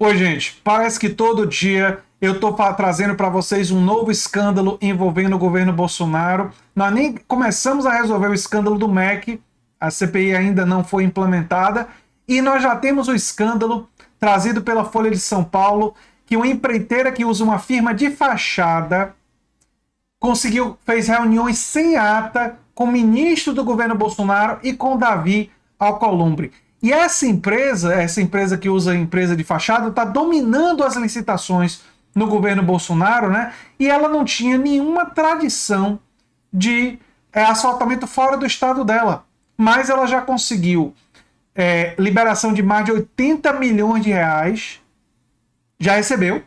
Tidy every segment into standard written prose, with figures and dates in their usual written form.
Oi, gente. Parece que todo dia eu estou trazendo para vocês um novo escândalo envolvendo o governo Bolsonaro. Nós nem começamos a resolver o escândalo do MEC, a CPI ainda não foi implementada, e nós já temos o escândalo trazido pela Folha de São Paulo, que uma empreiteira que usa uma firma de fachada fez reuniões sem ata com o ministro do governo Bolsonaro e com Davi Alcolumbre. E essa empresa que usa empresa de fachada, está dominando as licitações no governo Bolsonaro, né? E ela não tinha nenhuma tradição de asfaltamento fora do estado dela. Mas ela já conseguiu liberação de mais de 80 milhões de reais, já recebeu,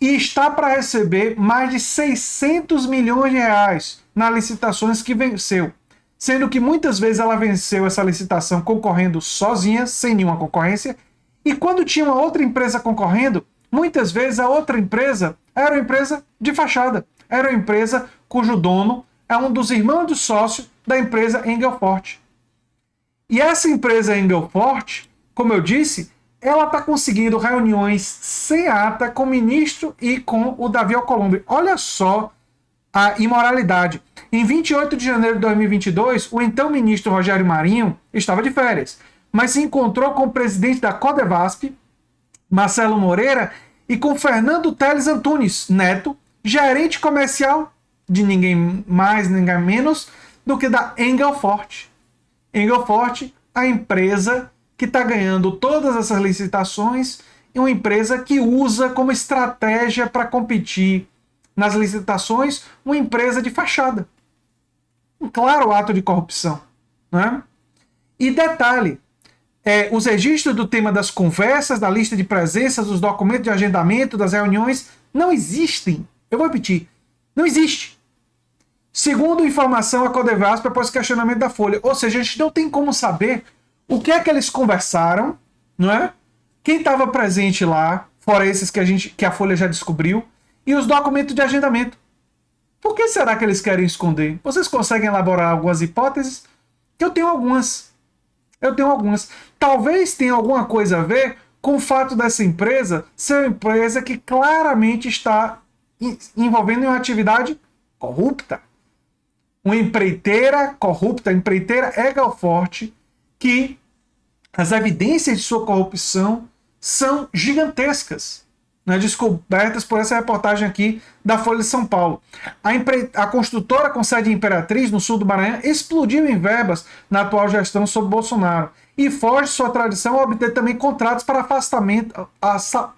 e está para receber mais de 600 milhões de reais nas licitações que venceu. Sendo que muitas vezes ela venceu essa licitação concorrendo sozinha, sem nenhuma concorrência, e quando tinha uma outra empresa concorrendo, muitas vezes a outra empresa era uma empresa de fachada, era uma empresa cujo dono é um dos irmãos do sócio da empresa Engelfort. E essa empresa Engelfort, como eu disse, ela está conseguindo reuniões sem ata com o ministro e com o Davi Alcolumbre. Olha só a imoralidade. Em 28 de janeiro de 2022, o então ministro Rogério Marinho estava de férias, mas se encontrou com o presidente da Codevasp, Marcelo Moreira, e com Fernando Teles Antunes Neto, gerente comercial de ninguém mais, ninguém menos do que da Engelfort. Engelfort, a empresa que está ganhando todas essas licitações, e uma empresa que usa como estratégia para competir nas licitações uma empresa de fachada. Um claro ato de corrupção. Né? E detalhe, os registros do tema das conversas, da lista de presenças, dos documentos de agendamento, das reuniões, não existem. Eu vou repetir, não existe. Segundo informação, a Codevasp após questionamento da Folha. Ou seja, a gente não tem como saber o que é que eles conversaram, não é? Quem estava presente lá, fora esses que a Folha já descobriu, e os documentos de agendamento. Por que será que eles querem esconder? Vocês conseguem elaborar algumas hipóteses? Eu tenho algumas. Talvez tenha alguma coisa a ver com o fato dessa empresa ser uma empresa que claramente está envolvendo em uma atividade corrupta. Uma empreiteira corrupta, a empreiteira Engelfort, que as evidências de sua corrupção são gigantescas, né, descobertas por essa reportagem aqui da Folha de São Paulo. A construtora com sede em Imperatriz, no sul do Maranhão, explodiu em verbas na atual gestão sob Bolsonaro e foge sua tradição a obter também contratos para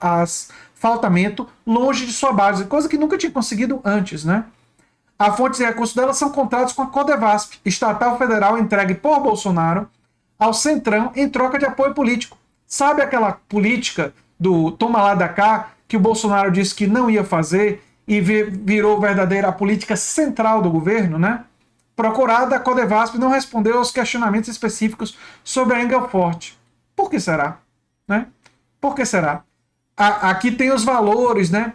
asfaltamento longe de sua base, coisa que nunca tinha conseguido antes, né? A fonte de recursos dela são contratos com a Codevasp, estatal federal entregue por Bolsonaro ao Centrão em troca de apoio político. Sabe aquela política do toma lá da cá, que o Bolsonaro disse que não ia fazer e virou verdadeira política central do governo, né? Procurada, a Codevasp não respondeu aos questionamentos específicos sobre a Engelfort. Por que será? Né? Por que será? Aqui tem os valores, né?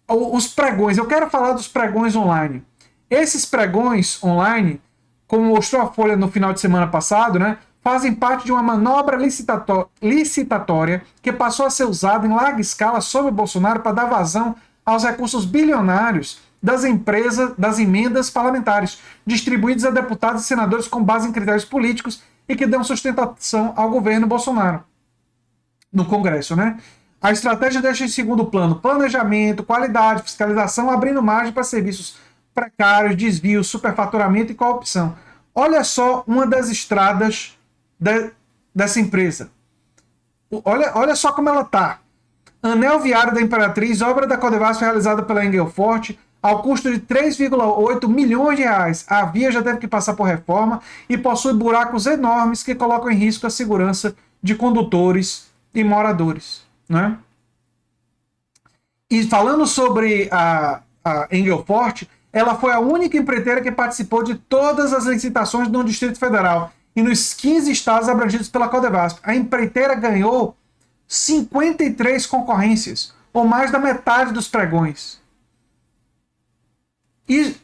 Os pregões. Eu quero falar dos pregões online. Esses pregões online, como mostrou a Folha no final de semana passado, né, fazem parte de uma manobra licitatória que passou a ser usada em larga escala sob Bolsonaro para dar vazão aos recursos bilionários das empresas, das emendas parlamentares, distribuídos a deputados e senadores com base em critérios políticos e que dão sustentação ao governo Bolsonaro no Congresso, né? A estratégia deixa em segundo plano planejamento, qualidade, fiscalização, abrindo margem para serviços precários, desvios, superfaturamento e corrupção. Olha só uma das estradas dessa empresa. Olha só como ela está. Anel viário da Imperatriz, obra da Codevasp realizada pela Engelfort, ao custo de 3,8 milhões de reais. A via já teve que passar por reforma e possui buracos enormes que colocam em risco a segurança de condutores e moradores. Né? E falando sobre a Engelfort, ela foi a única empreiteira que participou de todas as licitações no Distrito Federal e nos 15 estados abrangidos pela Codevasp. A empreiteira ganhou 53 concorrências, ou mais da metade dos pregões. E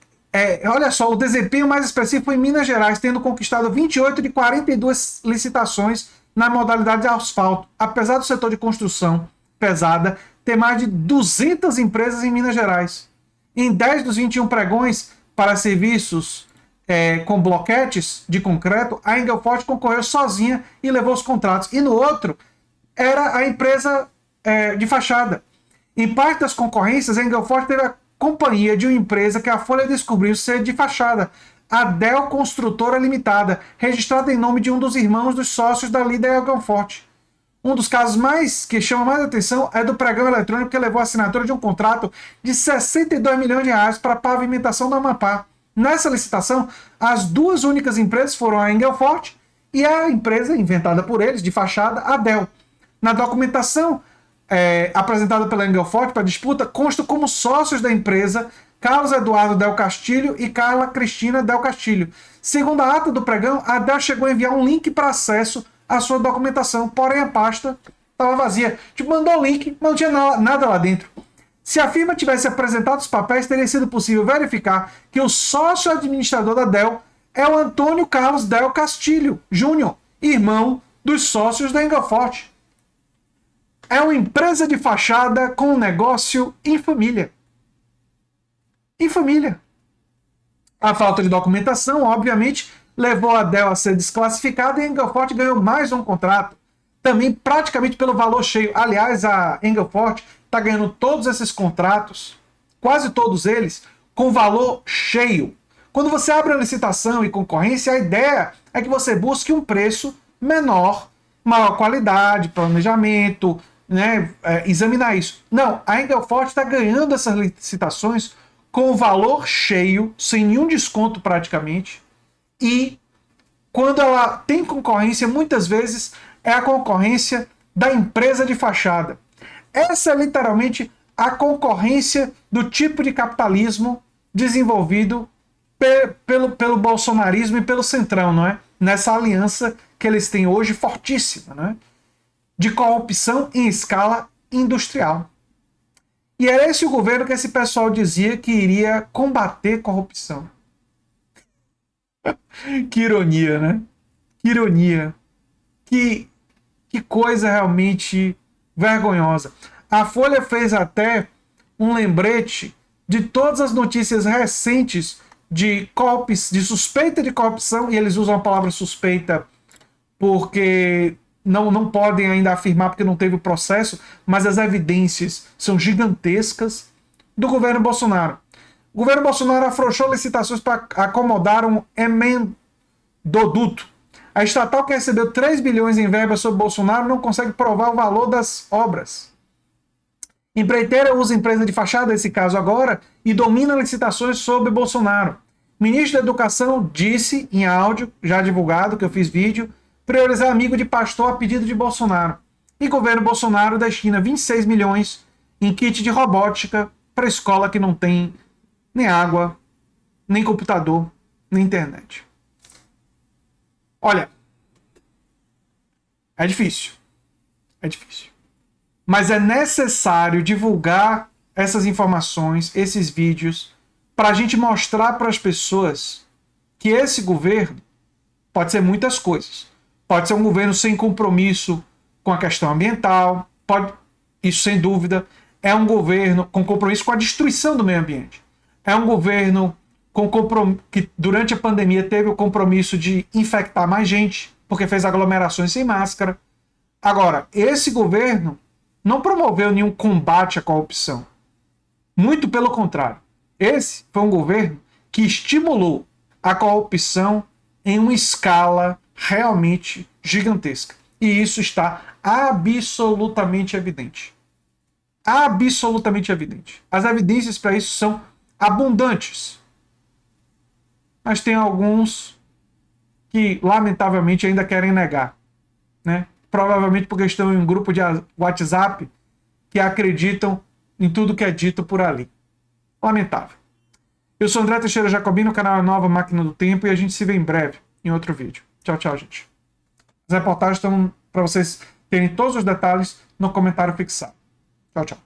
olha só, o desempenho mais expressivo foi em Minas Gerais, tendo conquistado 28 de 42 licitações na modalidade de asfalto. Apesar do setor de construção pesada tem mais de 200 empresas em Minas Gerais. Em 10 dos 21 pregões para serviços com bloquetes de concreto, a Engelfort concorreu sozinha e levou os contratos. E no outro, era a empresa de fachada. Em parte das concorrências, a Engelfort teve a companhia de uma empresa que a Folha descobriu ser de fachada, a Del Construtora Limitada, registrada em nome de um dos irmãos dos sócios da líder Engelfort. Um dos casos que chama mais atenção é do pregão eletrônico que levou a assinatura de um contrato de 62 milhões de reais para a pavimentação do Amapá. Nessa licitação, as duas únicas empresas foram a Engelfort e a empresa inventada por eles, de fachada, a Del. Na documentação apresentada pela Engelfort para a disputa, constam como sócios da empresa Carlos Eduardo Del Castilho e Carla Cristina Del Castilho. Segundo a ata do pregão, a Del chegou a enviar um link para acesso à sua documentação, porém a pasta estava vazia. Tipo, mandou o link, mas não tinha nada lá dentro. Se a firma tivesse apresentado os papéis, teria sido possível verificar que o sócio administrador da Del é o Antônio Carlos Del Castilho Júnior, irmão dos sócios da Engelfort. É uma empresa de fachada com um negócio em família. Em família. A falta de documentação, obviamente, levou a Del a ser desclassificada e a Engelfort ganhou mais um contrato, também praticamente pelo valor cheio. Aliás, a Engelfort está ganhando todos esses contratos, quase todos eles, com valor cheio. Quando você abre a licitação e concorrência, a ideia é que você busque um preço menor, maior qualidade, planejamento, examinar isso. Não, a Engelfort está ganhando essas licitações com o valor cheio, sem nenhum desconto praticamente, e quando ela tem concorrência, muitas vezes é a concorrência da empresa de fachada. Essa é literalmente a concorrência do tipo de capitalismo desenvolvido pelo bolsonarismo e pelo centrão, não é? Nessa aliança que eles têm hoje fortíssima, não é? De corrupção em escala industrial. E era esse o governo que esse pessoal dizia que iria combater corrupção. Que ironia, né? Que ironia. Que coisa realmente vergonhosa. A Folha fez até um lembrete de todas as notícias recentes de suspeita de corrupção, e eles usam a palavra suspeita porque não podem ainda afirmar porque não teve o processo, mas as evidências são gigantescas do governo Bolsonaro. O governo Bolsonaro afrouxou licitações para acomodar um emendoduto. A estatal que recebeu 3 bilhões em verba sob Bolsonaro não consegue provar o valor das obras. Empreiteira usa empresa de fachada, nesse caso agora, e domina licitações sob Bolsonaro. Ministro da Educação disse, em áudio, já divulgado, que eu fiz vídeo, priorizar amigo de pastor a pedido de Bolsonaro. E governo Bolsonaro destina 26 milhões em kit de robótica para escola que não tem nem água, nem computador, nem internet. Olha, é difícil. É difícil. Mas é necessário divulgar essas informações, esses vídeos, para a gente mostrar para as pessoas que esse governo pode ser muitas coisas. Pode ser um governo sem compromisso com a questão ambiental, isso sem dúvida. É um governo com compromisso com a destruição do meio ambiente. É um governo que durante a pandemia teve o compromisso de infectar mais gente, porque fez aglomerações sem máscara. Agora, esse governo não promoveu nenhum combate à corrupção. Muito pelo contrário. Esse foi um governo que estimulou a corrupção em uma escala realmente gigantesca. E isso está absolutamente evidente. Absolutamente evidente. As evidências para isso são abundantes. Mas tem alguns que, lamentavelmente, ainda querem negar, né? Provavelmente porque estão em um grupo de WhatsApp que acreditam em tudo que é dito por ali. Lamentável. Eu sou André Teixeira Jacobino, o canal Nova Máquina do Tempo, e a gente se vê em breve em outro vídeo. Tchau, tchau, gente. As reportagens estão para vocês terem todos os detalhes no comentário fixado. Tchau, tchau.